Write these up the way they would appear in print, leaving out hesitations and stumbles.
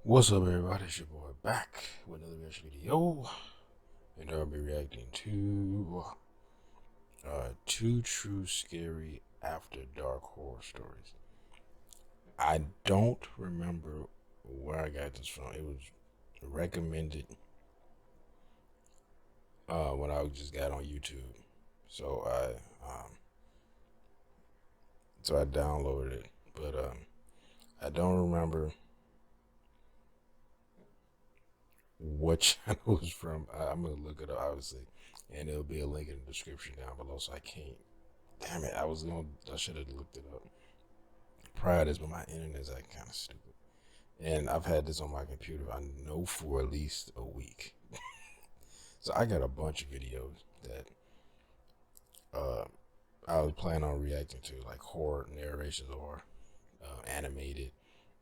What's up, everybody? It's your boy back with another reaction video, and I'll be reacting to two true scary after dark horror stories. I don't remember where I got this from. It was recommended when I just got on YouTube, so I downloaded it, but I don't remember what channel it was from. I'm gonna look it up, obviously, and there'll be a link in the description down below. So I can't. Damn it! I should have looked it up prior to this, but my internet's like kind of stupid, and I've had this on my computer, I know, for at least a week. So I got a bunch of videos that I was planning on reacting to, like horror narrations or animated,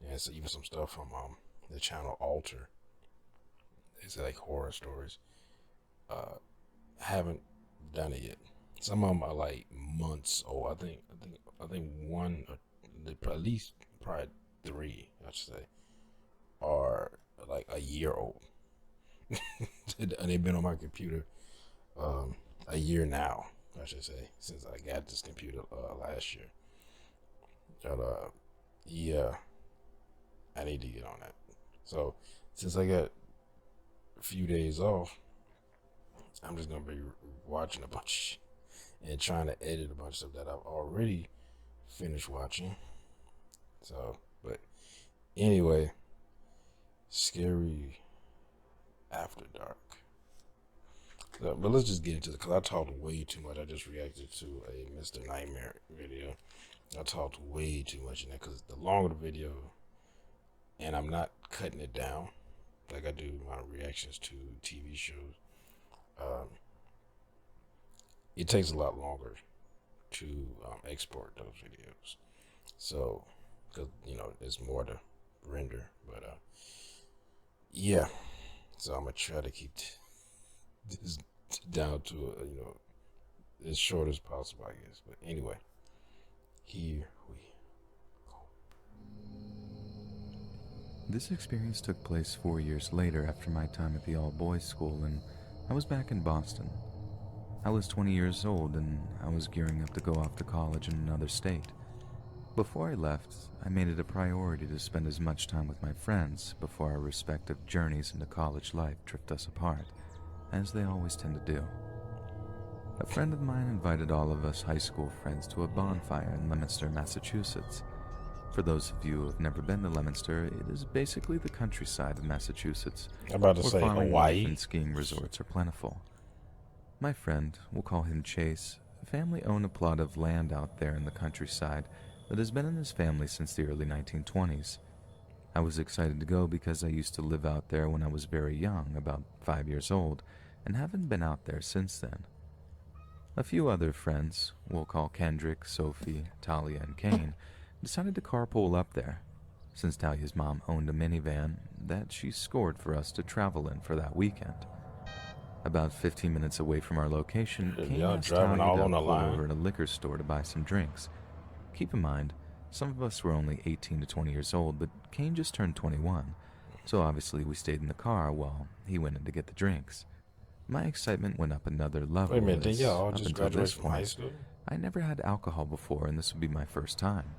and so even some stuff from the channel Alter. It's like horror stories. Haven't done it yet. Some of them are like months old. I think one, at least probably three, I should say, are like a year old. And they've been on my computer a year now, I should say, since I got this computer last year. But yeah, I need to get on that. So since I got a few days off, I'm just gonna be watching a bunch and trying to edit a bunch of stuff that I've already finished watching. So, but anyway, scary after dark. So, but let's just get into it, because I talked way too much. I just reacted to a Mr. Nightmare video. I talked way too much in that, because the longer the video, and I'm not cutting it down like I do my reactions to TV shows, it takes a lot longer to export those videos. So, because it's more to render, but yeah. So I'm gonna try to keep this down to as short as possible, I guess. But anyway, here we go. This experience took place 4 years later after my time at the all-boys school, and I was back in Boston. I was 20 years old, and I was gearing up to go off to college in another state. Before I left, I made it a priority to spend as much time with my friends before our respective journeys into college life drift us apart, as they always tend to do. A friend of mine invited all of us high school friends to a bonfire in Leominster, Massachusetts. For those of you who have never been to Leominster, it is basically the countryside of Massachusetts, I'm about to where say farming Hawaii. and skiing resorts are plentiful. My friend, we'll call him Chase, family owned a plot of land out there in the countryside that has been in his family since the early 1920s. I was excited to go because I used to live out there when I was very young, about 5 years old, and haven't been out there since then. A few other friends, we'll call Kendrick, Sophie, Talia, and Kane, decided to carpool up there, since Talia's mom owned a minivan that she scored for us to travel in for that weekend. About 15 minutes away from our location, Kane Y'all asked driving Talia all to on the pull line. over at a liquor store to buy some drinks. Keep in mind, some of us were only 18 to 20 years old, but Kane just turned 21, so obviously we stayed in the car while he went in to get the drinks. My excitement went up another level. Wait a minute, did as, y'all all up just until graduate this from high point, school? I never had alcohol before, and this would be my first time.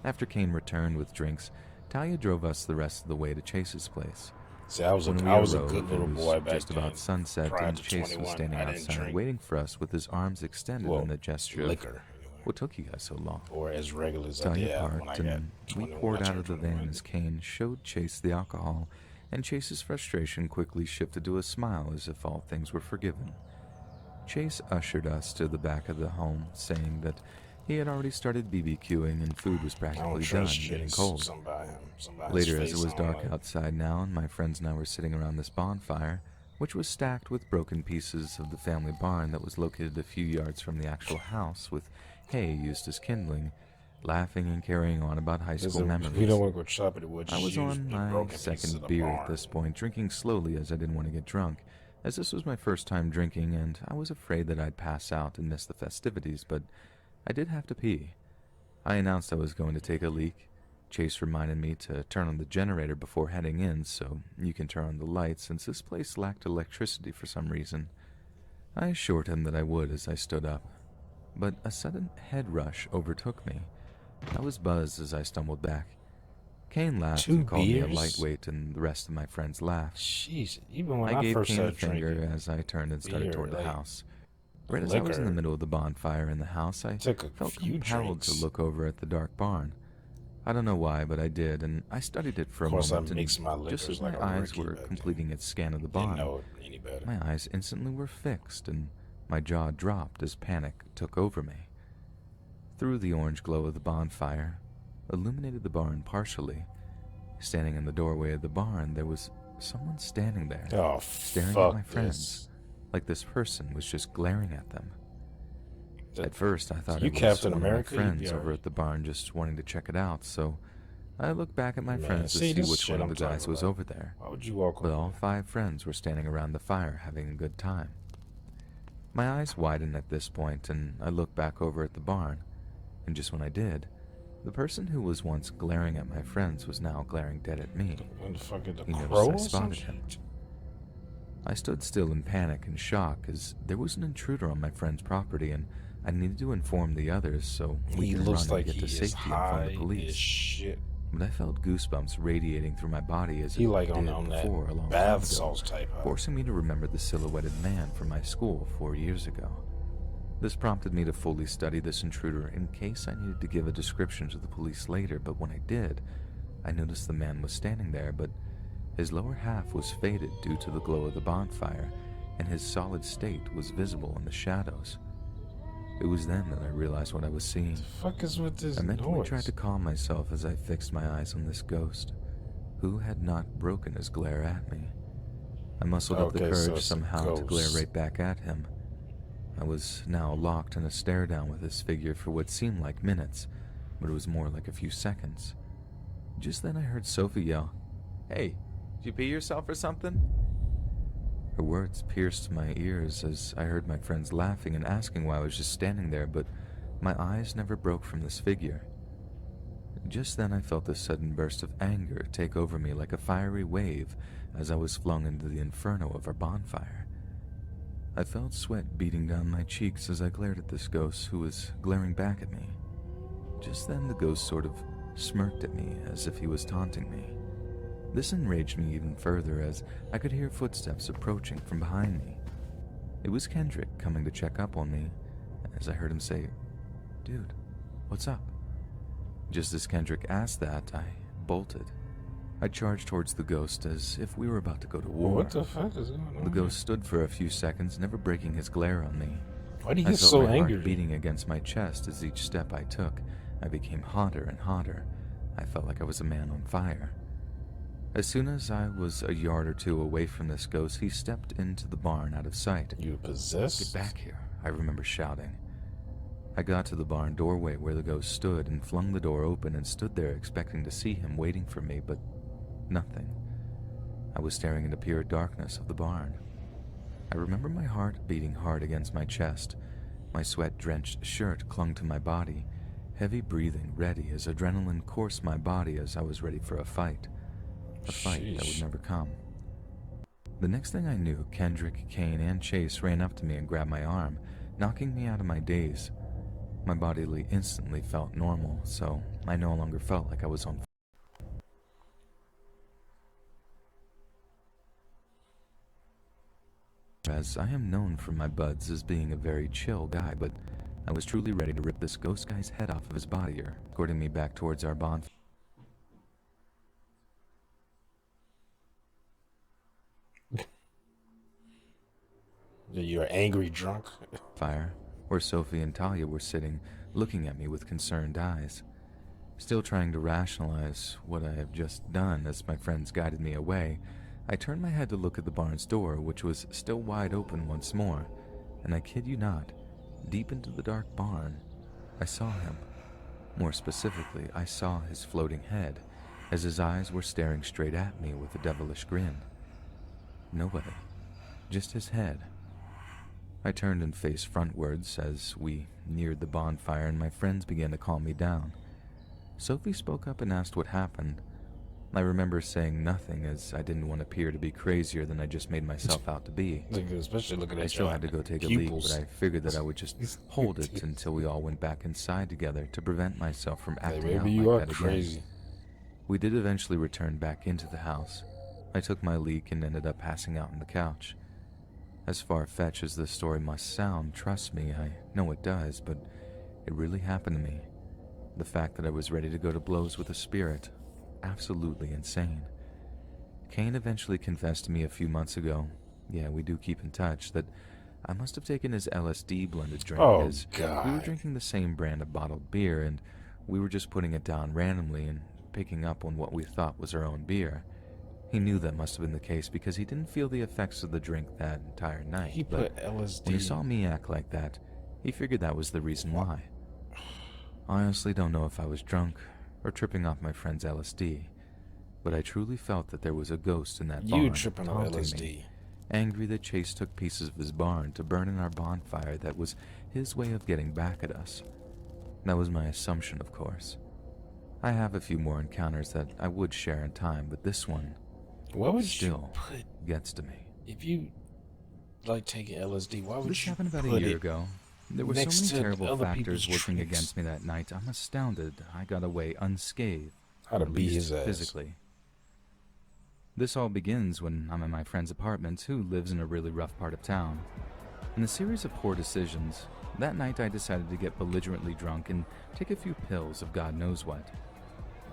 After Kane returned with drinks, Talia drove us the rest of the way to Chase's place. See, I was a When we good arrived, little it was boy back just then. about sunset, Prior and to Chase was 21, standing I didn't outside drink. waiting for us with his arms extended in the gesture liquor, of, "What took you guys so long?" or as regular as I did Talia when I parked, got and we 21. poured I out of turned the van 21. as Kane showed Chase the alcohol, and Chase's frustration quickly shifted to a smile as if all things were forgiven. Chase ushered us to the back of the home, saying that he had already started BBQing and food was I don't practically done, trust getting Chase. cold. Something by him. Somebody's Later, as it face was I don't dark like. outside now, and my friends and I were sitting around this bonfire, which was stacked with broken pieces of the family barn that was located a few yards from the actual house, with hay used as kindling, laughing and carrying on about high school memories. We don't want to go chop it. We'll I just was use on the my broken pieces of second the beer barn. at this point, drinking slowly as I didn't want to get drunk, as this was my first time drinking and I was afraid that I'd pass out and miss the festivities, but I did have to pee. I announced I was going to take a leak, Chase reminded me to turn on the generator before heading in so you can turn on the lights since this place lacked electricity for some reason. I assured him that I would as I stood up, but a sudden head rush overtook me. I was buzzed as I stumbled back. Kane laughed Two and called me a beers? lightweight, and the rest of my friends laughed. Jeez, even when I I gave first Kane the started finger drinking as I turned and started beer, toward the like house. Right as I was in the liquor, middle of the bonfire in the house, I took a felt few compelled to drinks. look over at the dark barn. I don't know why, but I did, and I studied it for Of a course, I moment, and mixed my just as liquors my like a eyes rookie were back then. completing its scan of the Didn't barn, know it any better. my eyes instantly were fixed, and my jaw dropped as panic took over me. Through the orange glow of the bonfire, illuminated the barn partially. Standing in the doorway of the barn, there was someone standing there, Oh, staring at my fuck friends, this. like this person was just glaring at them. At first, I thought You it was Captain one of my America, you'd be friends over alright. at the barn just wanting to check it out, so I looked back at my Man, friends to see, see this which shit one of I'm the talking guys was about. over there. Why would you walk But over all there? 5 friends were standing around the fire having a good time. My eyes widened at this point, and I looked back over at the barn, and just when I did, the person who was once glaring at my friends was now glaring dead at me. When the fuck is the He noticed crow I or some spotted him. shit? I stood still in panic and shock as there was an intruder on my friend's property and I needed to inform the others so we He could run looks and like get to he is safety and phone the high as police. shit. But I felt goosebumps radiating through my body as He it like did on before a that long time bath ago, salts type high. forcing me to remember the silhouetted man from my school 4 years ago. This prompted me to fully study this intruder in case I needed to give a description to the police later, but when I did, I noticed the man was standing there, but his lower half was faded due to the glow of the bonfire, and his solid state was visible in the shadows. It was then that I realized what I was seeing. What the fuck is with this I mentally noise? tried to calm myself as I fixed my eyes on this ghost, who had not broken his glare at me. I muscled up the Okay, so courage it's a somehow to glare ghost. right back at him. I was now locked in a stare down with this figure for what seemed like minutes, but it was more like a few seconds. Just then I heard Sophie yell, "Hey, did you pee yourself or something?" Her words pierced my ears as I heard my friends laughing and asking why I was just standing there, but my eyes never broke from this figure. Just then I felt a sudden burst of anger take over me like a fiery wave as I was flung into the inferno of our bonfire. I felt sweat beating down my cheeks as I glared at this ghost who was glaring back at me. Just then the ghost sort of smirked at me as if he was taunting me. This enraged me even further as I could hear footsteps approaching from behind me. It was Kendrick coming to check up on me as I heard him say, "Dude, what's up?" Just as Kendrick asked that, I bolted. I charged towards the ghost as if we were about to go to war. What the fuck is going on? The ghost stood for a few seconds, never breaking his glare on me. Why do you I get felt so my angry? heart beating against my chest as each step I took. I became hotter and hotter. I felt like I was a man on fire. As soon as I was a yard or two away from this ghost, he stepped into the barn out of sight. You possessed? "Get back here," I remember shouting. I got to the barn doorway where the ghost stood and flung the door open and stood there expecting to see him waiting for me, but nothing. I was staring into pure darkness of the barn. I remember my heart beating hard against my chest. My sweat-drenched shirt clung to my body, heavy breathing ready as adrenaline coursed my body as I was ready for a fight. A fight that would never come. The next thing I knew, Kendrick, Kane, and Chase ran up to me and grabbed my arm, knocking me out of my daze. My body instantly felt normal, so I no longer felt like I was on fire. As I am known for my buds as being a very chill guy, but I was truly ready to rip this ghost guy's head off of his body, escorting me back towards our bonfire. You're angry drunk? Where Sophie and Talia were sitting, looking at me with concerned eyes. Still trying to rationalize what I have just done as my friends guided me away, I turned my head to look at the barn's door, which was still wide open once more, and I kid you not, deep into the dark barn, I saw him. More specifically, I saw his floating head, as his eyes were staring straight at me with a devilish grin. Nobody, just his head. I turned and faced frontwards as we neared the bonfire and my friends began to calm me down. Sophie spoke up and asked what happened. I remember saying nothing as I didn't want to appear to be crazier than I just made myself out to be. Especially looking I at still your had to go take a leak, but pupils. I figured that I would just hold it until we all went back inside together to prevent myself from Like, acting out maybe you like are that crazy. again. We did eventually return back into the house. I took my leak and ended up passing out on the couch. As far-fetched as this story must sound, trust me, I know it does, but it really happened to me. The fact that I was ready to go to blows with a spirit, absolutely insane. Kane eventually confessed to me a few months ago, yeah, we do keep in touch, that I must have taken his LSD blended drink Oh, as God. we were drinking the same brand of bottled beer and we were just putting it down randomly and picking up on what we thought was our own beer. He knew that must have been the case because he didn't feel the effects of the drink that entire night. He put LSD. When he saw me act like that, he figured that was the reason why. I honestly don't know if I was drunk or tripping off my friend's LSD, but I truly felt that there was a ghost in that barn You tripping on taunting LSD. me, angry that Chase took pieces of his barn to burn in our bonfire that was his way of getting back at us. That was my assumption, of course. I have a few more encounters that I would share in time, but this one What would still you put gets to me. if you like taking LSD? Why would This you happened about put a year it ago. There were so next many to terrible other factors people's working drinks? against me that night. I'm astounded I got away unscathed, How to at beat least his ass. physically. This all begins when I'm in my friend's apartment, who lives in a really rough part of town. In a series of poor decisions, that night I decided to get belligerently drunk and take a few pills of God knows what.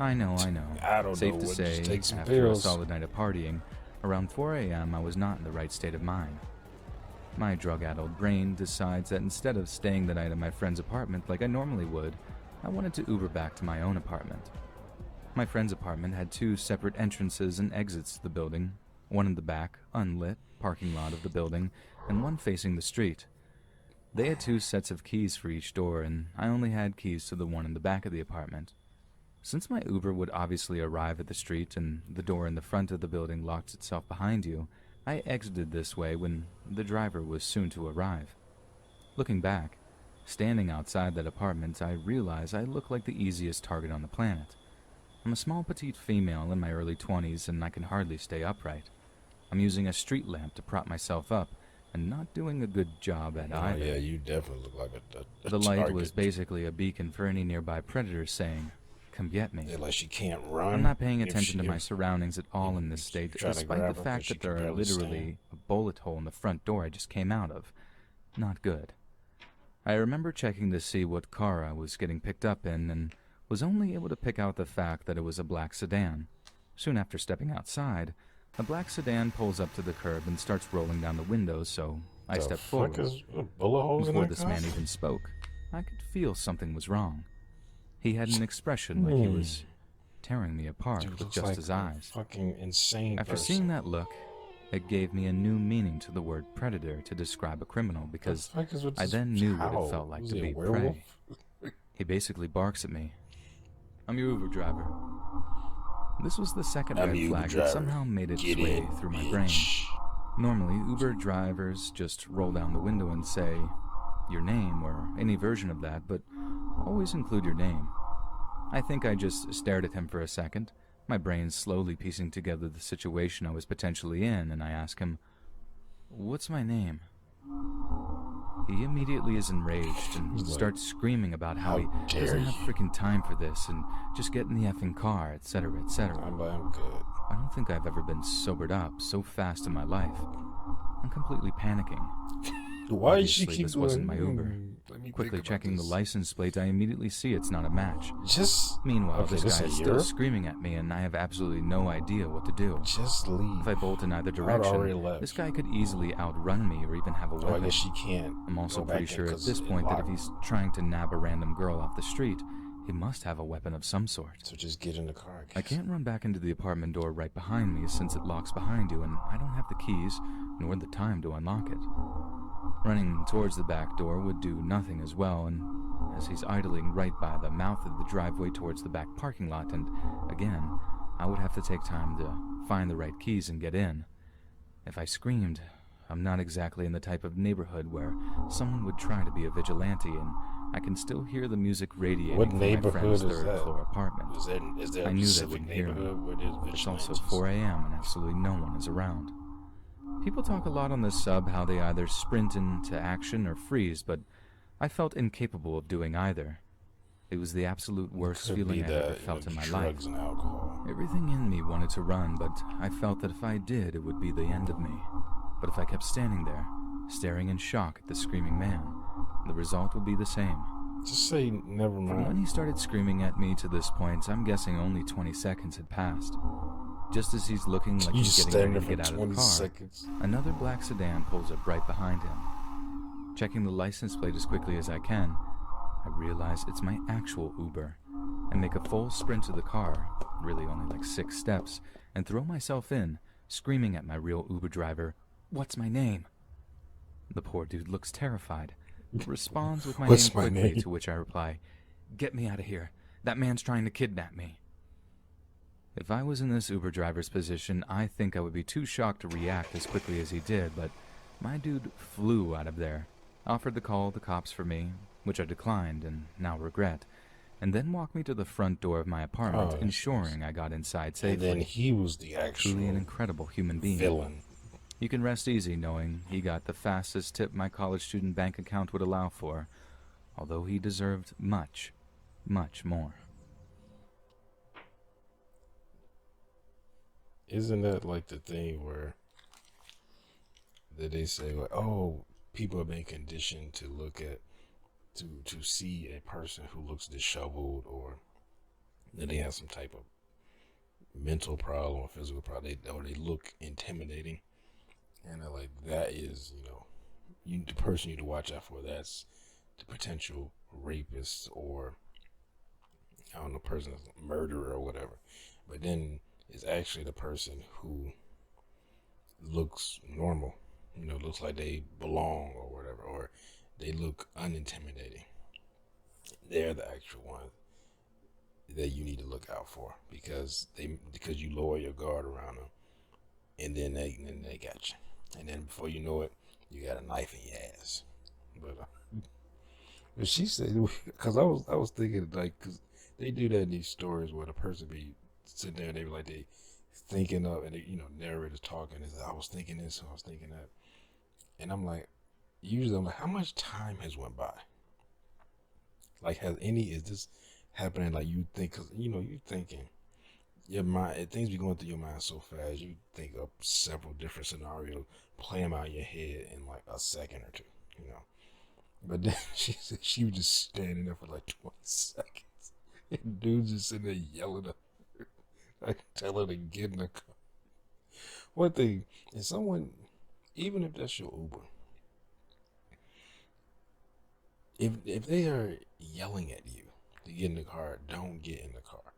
I know. I don't Safe know to what. say, Just take some after pills. a solid night of partying, around 4 a.m. I was not in the right state of mind. My drug-addled brain decides that instead of staying the night at my friend's apartment like I normally would, I wanted to Uber back to my own apartment. My friend's apartment had 2 separate entrances and exits to the building, one in the back, unlit, parking lot of the building, and one facing the street. They had 2 sets of keys for each door, and I only had keys to the one in the back of the apartment. Since my Uber would obviously arrive at the street and the door in the front of the building locked itself behind you, I exited this way when the driver was soon to arrive. Looking back, standing outside that apartment, I realize I look like the easiest target on the planet. I'm a small petite female in my early 20s and I can hardly stay upright. I'm using a street lamp to prop myself up and not doing a good job at Oh either. yeah, you definitely look like a The light target. was basically a beacon for any nearby predators saying, "Come get me." Yeah, like she can't run. I'm not paying If attention to she- my surrounds at all in this state, try to despite grab the her fact 'cause she that can there are barely literally a bullet hole in the front door I just came out of. Not good. I remember checking to see what car I was getting picked up in and was only able to pick out the fact that it was a black sedan. Soon after stepping outside, a black sedan pulls up to the curb and starts rolling down the window, so I The stepped fuck forward. is bullet holes in Before that this car? man even spoke, I could feel something was wrong. He had an expression like he was tearing me apart Dude with looks just like his a eyes. fucking insane After person. seeing that look, it gave me a new meaning to the word predator to describe a criminal because The fuck is with I this then knew what cow? it felt like Was to he a be werewolf? prey. He basically barks at me. "I'm your Uber driver." This was the second I'm red your Uber flag that driver. somehow made its Get way in, through my bitch. brain. Normally, Uber drivers just roll down the window and say your name or any version of that, but always include your name. I think I just stared at him for a second, my brain slowly piecing together the situation I was potentially in, and I asked him, "What's my name?" He immediately is enraged and He's like, starts screaming about how he "How dare doesn't have you." freaking time for this and just get in the effing car, etc., etc. I'm good. I don't think I've ever been sobered up so fast in my life. I'm completely panicking. Why is she Obviously, keep this wasn't my doing- Uber. Let me Quickly think about checking the this. license plate, I immediately see it's not a match. Just Meanwhile, okay, this this guy is is still Europe? screaming at me, and I have absolutely no idea what to do. Just leave. If I bolt in either I'd already direction, left. this guy could easily outrun me or even have a Oh, weapon. I guess she can't. I'm also go pretty back in sure at 'cause this it point that if locked. he's trying to nab a random girl off the street, he must have a weapon of some sort. So just get in the car. I can't run back into the apartment door right behind me since it locks behind you, and I don't have the keys nor the time to unlock it. Running towards the back door would do nothing as well, and as he's idling right by the mouth of the driveway towards the back parking lot, and again, I would have to take time to find the right keys and get in. If I screamed, I'm not exactly in the type of neighborhood where someone would try to be a vigilante, and I can still hear the music What radiating from my friend's neighborhood is third that? floor apartment. Is there I a knew they specific wouldn't hear me. neighborhood where there's It's also vigilantes? 4 a.m. and absolutely no one is around. People talk a lot on this sub how they either sprint into action or freeze, but I felt incapable of doing either. It was the absolute It worst could be feeling I've ever that, felt in my life. drugs and alcohol. Everything in me wanted to run, but I felt that if I did, it would be the end of me. But if I kept standing there, staring in shock at the screaming man, the result would be the same. Just say never mind. From when he started screaming at me to this point, I'm guessing only 20 seconds had passed. Just as he's looking like he's getting ready to get out of the car, seconds. another black sedan pulls up right behind him. Checking the license plate as quickly as I can, I realize it's my actual Uber, and make a full sprint to the car, really only like 6 steps, and throw myself in, screaming at my real Uber driver, "What's my name?" The poor dude looks terrified, responds with my What's name my quickly, name? to which I reply, "Get me out of here. That man's trying to kidnap me." If I was in this Uber driver's position, I think I would be too shocked to react as quickly as he did, but my dude flew out of there, offered to call the cops for me, which I declined and now regret, and then walked me to the front door of my apartment, ensuring I got inside safely. And then he was the Truly an actual incredible human being. villain. You can rest easy knowing he got the fastest tip my college student bank account would allow for, although he deserved much, much more. Isn't that like the thing where that they say like, oh, people have been conditioned to look at to see a person who looks disheveled or that they have some type of mental problem or physical problem, or they look intimidating, and they're like, that is, the person you need to watch out for. That's the potential rapist or I don't know, person that's a murderer or whatever. But then it's actually the person who looks normal, looks like they belong or whatever, or they look unintimidating. They're the actual ones that you need to look out for because you lower your guard around them, and then they got you, and then before you know it, you got a knife in your ass. But she said, because I was thinking like, because they do that in these stories where the person be sitting there and they be like they thinking of, and they, narrator's talking, is I was thinking this, I was thinking that, and I'm like, usually I'm like, how much time has went by? Like, is this happening? Like, you think, because you thinking your mind, things be going through your mind so fast, you think of several different scenarios, play them out in your head in like a second or two. But then she said she was just standing there for like 20 seconds. And dude's just sitting there yelling at her. I can tell her to get in the car. One thing, if someone, even if that's your Uber, if they are yelling at you to get in the car, don't get in the car.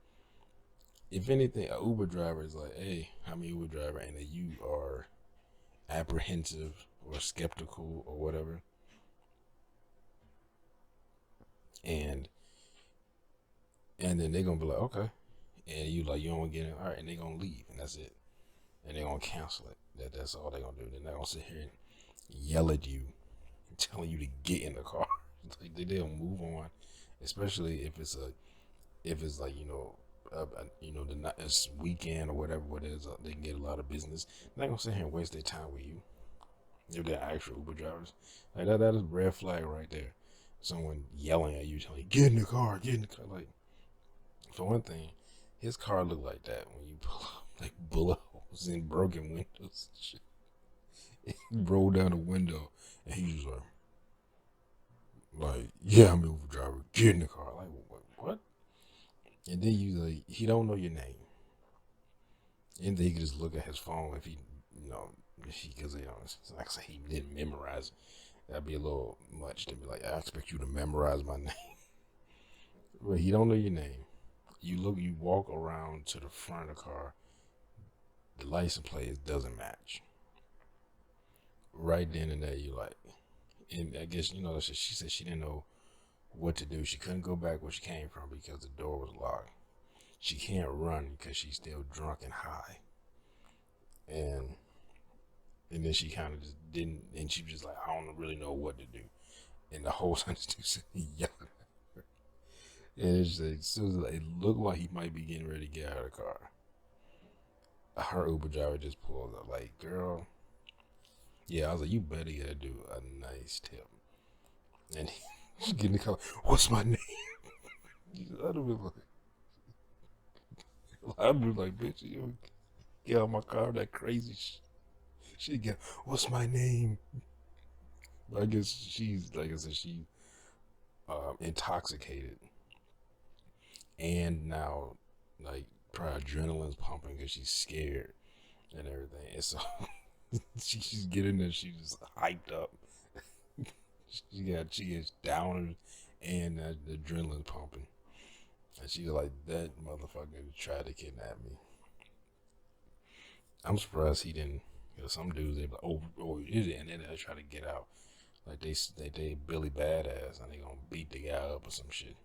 If anything, an Uber driver is like, hey, I'm an Uber driver, and that you are apprehensive or skeptical or whatever, and then they're gonna be like, okay, and you like, you don't want to get in, all right, and they're gonna leave, and that's it, and they're gonna cancel it. That's all they're gonna do. They're not gonna sit here and yell at you, telling you to get in the car. Like, they'll move on, especially if it's like it's weekend or whatever it is, they can get a lot of business. They're not gonna sit here and waste their time with you if they're actual Uber drivers. Like that is a red flag right there. Someone yelling at you, telling you, get in the car, get in the car. Like, for one thing, his car looked like that when you pull up, like bullet holes and broken windows and shit. He rolled down the window and he was like, yeah, I'm an Uber driver, get in the car. Like, what? And then you like, he don't know your name. And then he could just look at his phone if he, because it's like I say, he didn't memorize it. That'd be a little much to be like, I expect you to memorize my name. But he don't know your name. You walk around to the front of the car, the license plate doesn't match. Right then and there, you like, and I guess, she said she didn't know what to do. She couldn't go back where she came from because the door was locked. She can't run because she's still drunk and high. And then she kind of just didn't, and she was just like, I don't really know what to do. and the whole time this dude said he yelling. And it's just, as soon as it looked like he might be getting ready to get out of the car, her Uber driver just pulled up like, girl, yeah, I was like, you better get a dude a nice tip. And he's getting the car, what's my name? I'd be like, bitch, you get out of my car, that crazy shit. She get, what's my name? I guess she's, like I said, she intoxicated. And now, like, probably adrenaline's pumping because she's scared and everything. And so she's getting there, she's hyped up. She is down and the adrenaline pumping. And she's like, that motherfucker tried to kidnap me. I'm surprised he didn't. You know, some dudes they like, oh, and then they try to get out. Like they Billy Badass and they gonna beat the guy up or some shit.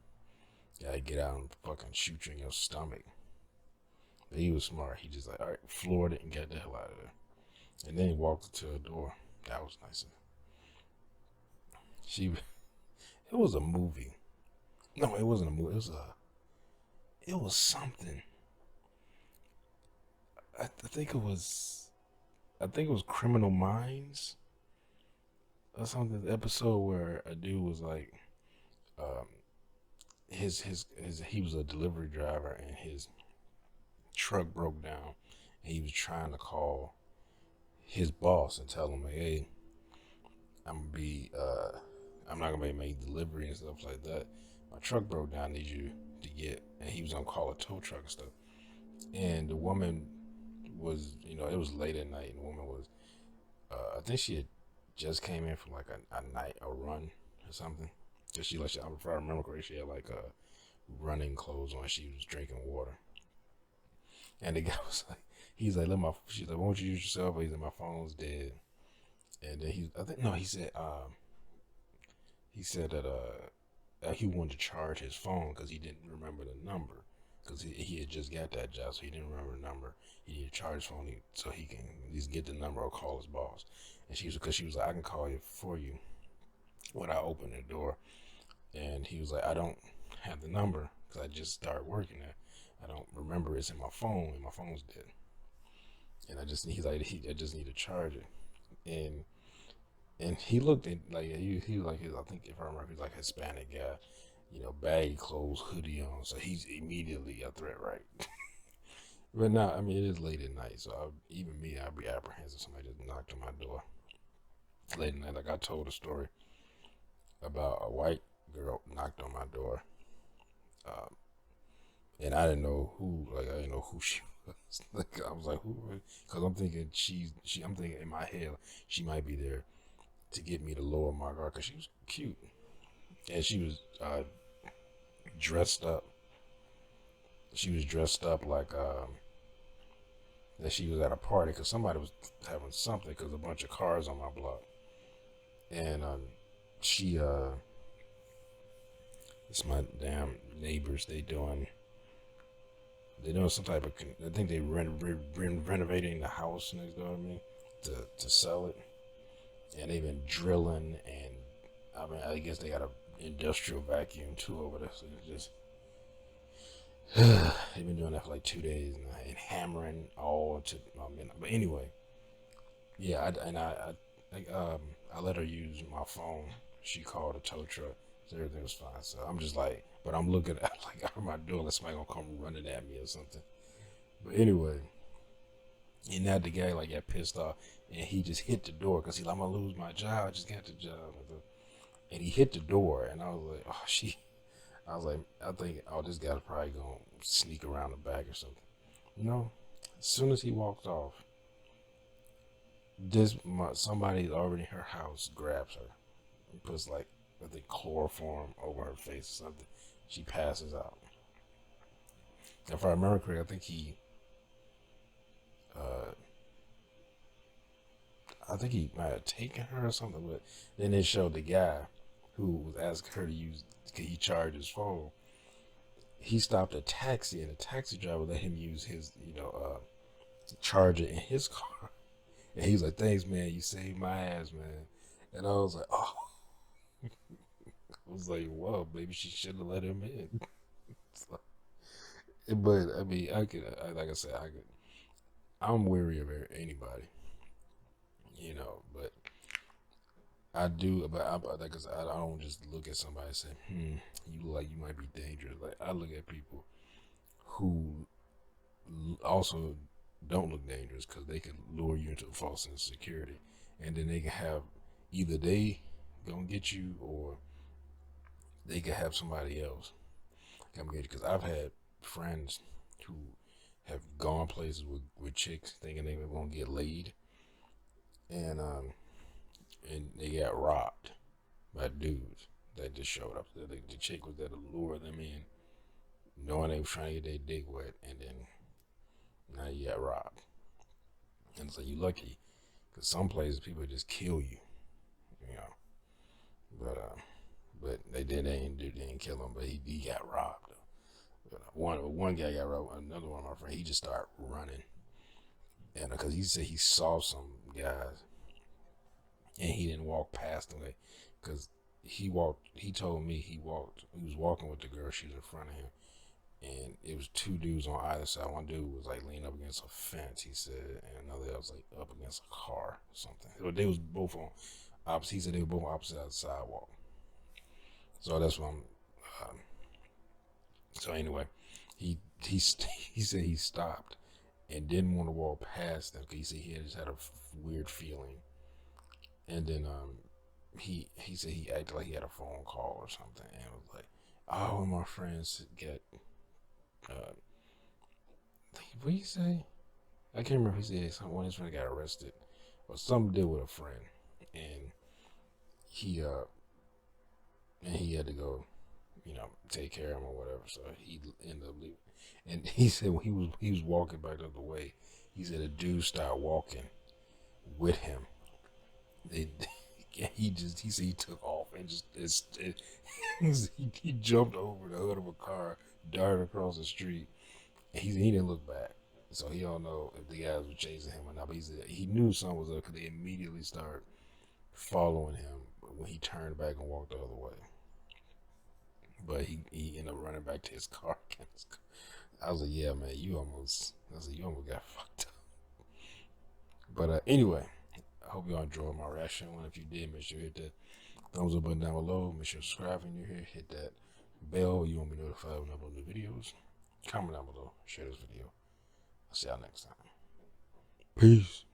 Gotta get out and fucking shoot you in your stomach. But he was smart. He just like, all right, floored it and got the hell out of there. And then he walked to a door. That was nice. She, it was a movie. No, it wasn't a movie. It was something. I think it was. I think it was Criminal Minds or something. The episode where a dude was like, um, his he was a delivery driver and his truck broke down and he was trying to call his boss and tell him, like, hey, I'm gonna be I'm not gonna be making delivery and stuff like that. My truck broke down, I need you to get, and he was gonna call a tow truck and stuff. And the woman was, it was late at night, and the woman was, I think she had just came in from like a run or something. Cause if I remember correctly, she had like running clothes on. She was drinking water, and the guy was like, he's like, she's like, won't you use yourself? He's like, my phone's dead. And then he said that he wanted to charge his phone because he didn't remember the number because he had just got that job, so he didn't remember the number. He needed to charge his phone so he can at least get the number or call his boss. And she was like, I can call you for you when I open the door. And he was like, I don't have the number because I just started working there. I don't remember it's in my phone, and my phone's dead. And I just need to charge it. And he looked at like he was like I think if I remember he's like a Hispanic guy, baggy clothes, hoodie on, so he's immediately a threat, right? But now, I mean, it is late at night, so I'd be apprehensive. Somebody just knocked on my door late at night. Like I told a story about a white girl knocked on my door, um, and I didn't know who. Like I didn't know who she was. Like I was like, who? Because I'm thinking I'm thinking in my head she might be there to get me to lower my guard because she was cute and she was dressed up. She was dressed up like that she was at a party because somebody was having something because a bunch of cars on my block. And she it's my damn neighbors. They doing some type of. I think they renovating the house next door to me to sell it, and they've been drilling and I mean I guess they got a industrial vacuum too over there. So it's just they've been doing that for like 2 days and hammering all to. But anyway, yeah, I let her use my phone. She called a tow truck, so everything was fine. So I'm just like, but I'm looking at like out of my door, like somebody gonna come running at me or something. But anyway, and now the guy like got pissed off, and he just hit the door because he's like, I'm gonna lose my job. I just got the job, and he hit the door, and I was like, oh she. I was like, I think, oh, this guy's probably gonna sneak around the back or something. As soon as he walked off, somebody already in her house grabs her and puts like I think chloroform over her face or something. She passes out. If I remember correctly, uh, I think he might have taken her or something. But then they showed the guy who was asking her to use. He charged his phone. He stopped a taxi, and the taxi driver let him use his, charger in his car. And he was like, "Thanks, man. You saved my ass, man." And I was like, "Oh." was like, well, maybe she should have let him in. But I mean, like I said, I'm wary of anybody, but I do, like I said, I don't just look at somebody and say, you look like you might be dangerous. Like, I look at people who also don't look dangerous because they can lure you into a false insecurity, and then they can have either they gonna get you or they can have somebody else come get you. Because I've had friends who have gone places with chicks thinking they were gonna get laid, and they got robbed by dudes that just showed up. The chick was there to lure them in, knowing they was trying to get their dick wet, and then now you got robbed. And so you lucky, because some places people just kill you, you know. But they didn't kill him, but he got robbed. But one guy got robbed. Another one of my friends, he just started running, and because he said he saw some guys, and he didn't walk past them, because he walked. He told me he walked. He was walking with the girl. She was in front of him, and it was two dudes on either side. One dude was like leaning up against a fence, he said, and another was like up against a car or something. They was both on opposite. He said they were both on opposite sides of the sidewalk. So that's what I'm. Um, so anyway, he he he said he stopped and didn't want to walk past them because he said he just had a weird feeling, and then he said he acted like he had a phone call or something, and was like, "Oh, my friends get uh, what did he say? I can't remember. He said someone his friend got arrested or something did with a friend, and he uh and he had to go, take care of him or whatever. So he ended up leaving. And he said when he was walking back the other way, he said a dude started walking with him. They, he said he took off and he jumped over the hood of a car, darted across the street, and he didn't look back. So he don't know if the guys were chasing him or not. But he said he knew something was up because they immediately started following him when he turned back and walked the other way. But he ended up running back to his car. I was like, yeah, man, you almost got fucked up. But anyway, I hope y'all enjoyed my reaction one. If you did, make sure you hit that thumbs up button down below. Make sure to subscribe when you're here. Hit that bell. You want to be notified when I upload new videos. Comment down below. Share this video. I'll see y'all next time. Peace.